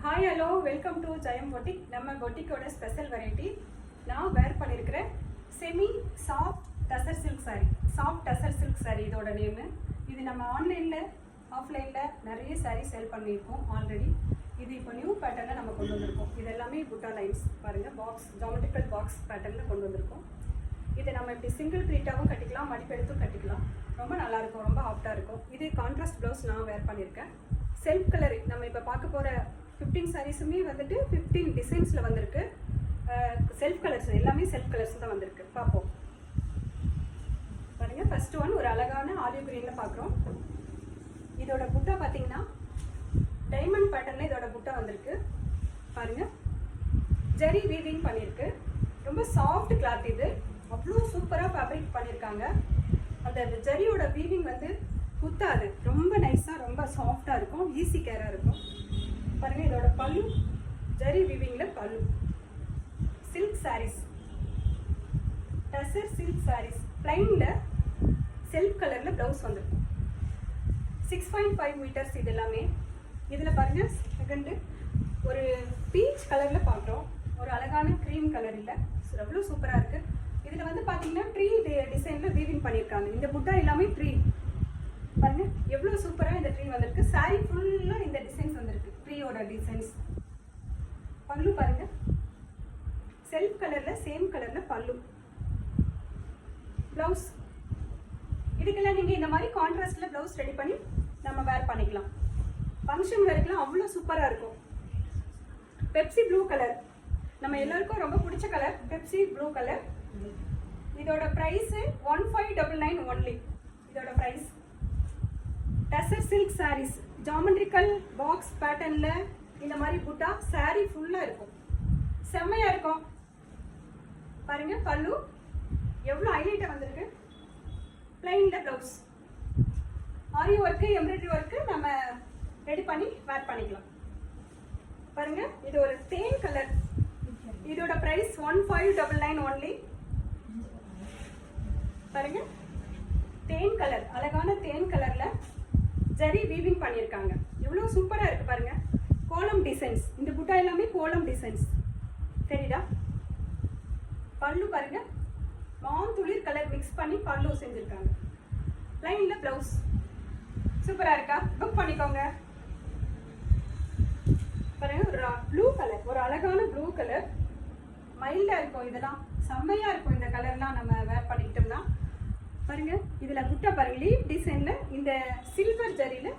Hi hello welcome to Jayam boutique. நம்ம பொட்டிக்கோட special variety நான் வேர் பண்ணியிருக்கிறேன் semi soft tussar silk sari. Soft tussar silk sari இதோட name. இது நம்ம ஆன்லைனில் ஆஃப்லைனில் நிறைய சாரீ சேல் பண்ணியிருக்கோம் ஆல்ரெடி. இது இப்போ நியூ பேட்டர்னில் நம்ம கொண்டு வந்திருக்கோம். இது எல்லாமே புட்டா லைன்ஸ் பாருங்கள், பாக்ஸ் ஜாமெட்ரிக்கல் பாக்ஸ் பேட்டர்னில் கொண்டு வந்திருக்கோம். இதை நம்ம இப்படி சிங்கிள் ப்ளீட்டாகவும் கட்டிக்கலாம், மடிப்பெடுத்தும் கட்டிக்கலாம். ரொம்ப நல்லாயிருக்கும், ரொம்ப ஆஃப்டாக இருக்கும். இது கான்ட்ராஸ்ட் ப்ளவுஸ் நான் வேர் பண்ணியிருக்கேன். செல்ஃப் கலர் நம்ம இப்போ பார்க்க போகிற 15 சாரீஸுமே வந்துட்டு 15 டிசைன்ஸில் வந்திருக்கு. செல்ஃப் கலர்ஸ் எல்லாமே செல்ஃப் கலர்ஸ் தான் வந்திருக்கு. பார்ப்போம் பாருங்கள். ஃபர்ஸ்ட் ஒன் ஒரு அழகான ஆலிவ் கிரீனில் பார்க்குறோம். இதோட புட்டா பார்த்தீங்கன்னா டைமண்ட் பேட்டர்னில் இதோட புட்டா வந்திருக்கு பாருங்கள். ஜெரி வீவிங் பண்ணியிருக்கு. ரொம்ப சாஃப்ட் கிளாத். இது அவ்வளோ சூப்பராக ஃபேப்ரிக் பண்ணியிருக்காங்க. அந்த ஜெரியோட வீவிங் வந்து குத்தாது, ரொம்ப நைஸாக ரொம்ப சாஃப்டாக இருக்கும், ஈஸி கேராக இருக்கும் பாருங்கள். இதோட பல்லு ஜெரி வீவிங்கில் பல்லு. சில்க் சாரீஸ், டசர் சில்க் சாரீஸ் பிளைனில் செல்ஃப் கலரில் ப்ளவுஸ் வந்துருக்கும். 6.5 மீட்டர்ஸ் இது எல்லாமே. இதில் பாருங்கள் செகண்டு ஒரு பீச் கலரில் பார்க்குறோம். ஒரு அழகான க்ரீம் கலர் இல்லை, எவ்வளோ சூப்பராக இருக்குது. இதில் வந்து பார்த்தீங்கன்னா ட்ரீ டிசைனில் வீவிங் பண்ணியிருக்காங்க. இந்த புட்டா எல்லாமே ட்ரீ பாருங்க, எவ்வளோ சூப்பராக இந்த ட்ரீ வந்திருக்கு. சாரி ஃபுல்லாக இந்த டிசைன்ஸ் வந்திருக்கு, ட்ரீயோட டிசைன்ஸ். பல்லு பாருங்க, செல்ஃப் கலரில் சேம் கலரில் பல்லு. ப்ளவுஸ் இதுக்கெல்லாம் நீங்கள் இந்த மாதிரி கான்ட்ராஸ்டில் ப்ளவுஸ் ரெடி பண்ணி நம்ம வேர் பண்ணிக்கலாம். ஃபங்க்ஷன் வேர்க்கெலாம் அவ்வளோ சூப்பராக இருக்கும். பெப்சி ப்ளூ கலர் நம்ம எல்லாருக்கும் ரொம்ப பிடிச்ச கலர், பெப்சி ப்ளூ கலர். இதோட ப்ரைஸு 1599 ஒன்லி. இதோட price. Tussar silk saris geometrical box பேட்டர்னில் இந்த மாதிரி புட்டா சாரீ ஃபுல்லாக இருக்கும், செம்மையாக இருக்கும் பாருங்க. பல்லு எவ்வளோ ஹைலைட்டாக வந்திருக்கு. பிளைனில் ப்ளவுஸ், ஆரி ஒர்க்கு எம்ப்ராய்டரி ஒர்க்கு நம்ம ரெடி பண்ணி வேர் பண்ணிக்கலாம் பாருங்க. இது ஒரு தேன் கலர். இதோட ப்ரைஸ் 1599 ஒன்லி பாருங்க. தேன் கலர், அழகான தேன் கலர்ல ஜரி வீவிங் பண்ணியிருக்காங்க. எவ்வளோ சூப்பராக இருக்கு பாருங்க. கோலம் டிசைன்ஸ், இந்த புட்டா எல்லாமே கோலம் டிசைன்ஸ் தெரியுதா. பல்லு பாருங்க, மாந்துளிர் கலர் மிக்ஸ் பண்ணி பல்லு செஞ்சுருக்காங்க. லைன்ல பிளவுஸ் சூப்பராக இருக்கா, புக் பண்ணிக்கோங்க பாருங்க. ஒரு ப்ளூ கலர், ஒரு அழகான ப்ளூ கலர், மைல்டாக இருக்கும். இதெல்லாம் செம்மையாக இருக்கும். இந்த கலர்லாம் நம்ம வேர் பண்ணிக்கிட்டோம்னா பாருங்க. இதில் புட்டா பாருங்க, லீப் டிசைனில் இந்த சில்வர் ஜரியில்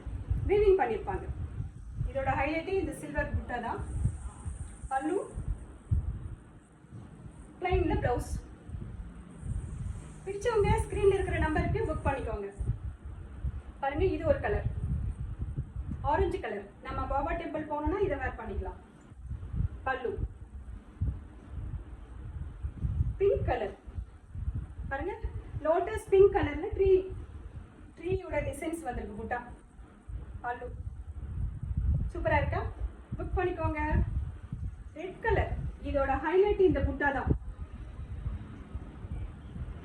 வீவிங் பண்ணியிருப்பாங்க. இதோட ஹைலைட்டே இந்த சில்வர் புட்டா தான். பல்லு, பிளைனில் ப்ளவுஸ். பிடிச்சவங்க ஸ்க்ரீனில் இருக்கிற நம்பருக்கு புக் பண்ணிக்கோங்க பாருங்க. இது ஒரு கலர், ஆரஞ்சு கலர். நம்ம பாபா டெம்பிள் போனோம்னா இதை வேர் பண்ணிக்கலாம். பல்லு பிங்க் கலர் பாருங்க, லோட்டஸ் பிங்க் கலர்ல ட்ரீயோட டிசைன்ஸ் வந்திருக்கு புட்டா. பல்லு சூப்பரா இருக்கா, புக் பண்ணிக்கோங்க. ரெட் கலர், இதோட ஹைலைட் இந்த புட்டா தான்.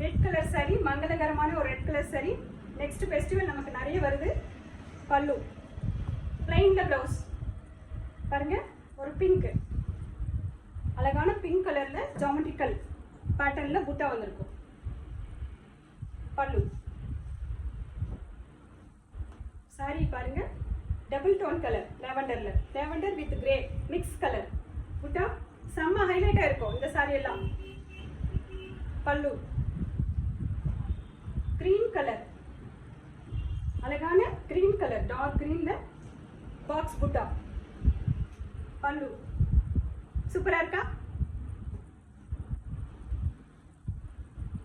ரெட் கலர் சாரி, மங்களகரமான ஒரு red colour sorry. Next festival நமக்கு நிறைய வருது. பல்லு பிளைன்ல ப்ளவுஸ் பாருங்க. ஒரு பிங்க், அழகான பிங்க் கலர்ல ஜாமெட்ரிக்கல் பேட்டர்ன்ல புட்டா வந்திருக்கும். பல்லு சாரி பாருங்க, டபுள் டோன் கலர், லாவெண்டர்ல, lavender with grey mix colour butta. செம்ம ஹைலைட்டா இருக்கும் இந்த சாரி எல்லாம். பல்லு கிரீன் கலர், அழகான கிரீன் கலர், டார்க் கிரீன்ல பாக்ஸ் புட்டா. பல்லு சூப்பரா இருக்கா.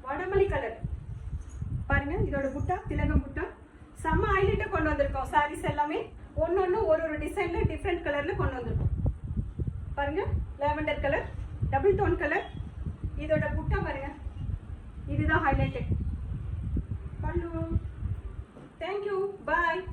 வடமல்லி கலர் பாருங்க, இதோட புட்டா திலகம் புட்டா. செம்ம ஹைலைட்டா கொண்டு வந்திருக்கோம். சாரீஸ் எல்லாமே ஒன்னொன்னு ஒரு டிசைன்ல டிஃப்ரெண்ட் கலர்ல கொண்டு வந்திருக்கோம் பாருங்க. Lavender colour, double tone colour. இதோட புட்டா பாருங்க, இதுதான் ஹைலைட்டட். பல்லு. தேங்க்யூ, பாய்.